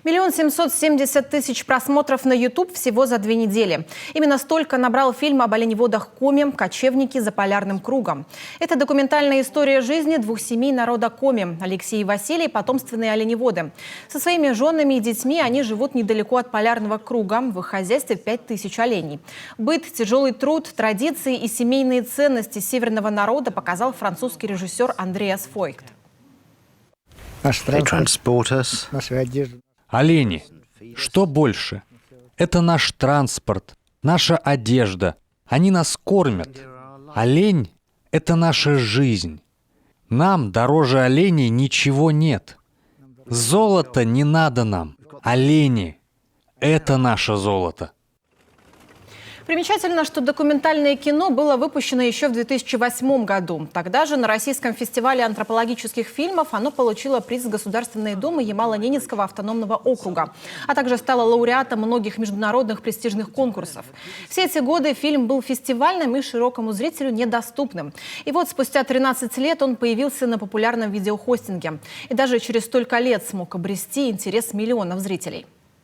1 770 000 просмотров на YouTube всего за 2 недели. Именно столько набрал фильм об оленеводах Коми «Кочевники за полярным кругом». Это документальная история жизни 2 семей народа Коми. Алексей и Василий – потомственные оленеводы. Со своими женами и детьми они живут недалеко от полярного круга. В их хозяйстве 5000 оленей. Быт, тяжелый труд, традиции и семейные ценности северного народа показал французский режиссер Андреас Фойкт. Наша одежда. Олени. Что больше? Это наш транспорт, наша одежда. Они нас кормят. Олень – это наша жизнь. Нам дороже оленей ничего нет. Золото не надо нам. Олени – это наше золото. Примечательно, что документальное кино было выпущено еще в 2008 году. Тогда же на Российском фестивале антропологических фильмов оно получило приз Государственной Думы Ямало-Ненецкого автономного округа, а также стало лауреатом многих международных престижных конкурсов. Все эти годы фильм был фестивальным и широкому зрителю недоступным. И вот спустя 13 лет он появился на популярном видеохостинге. И даже через столько лет смог обрести интерес миллионов зрителей.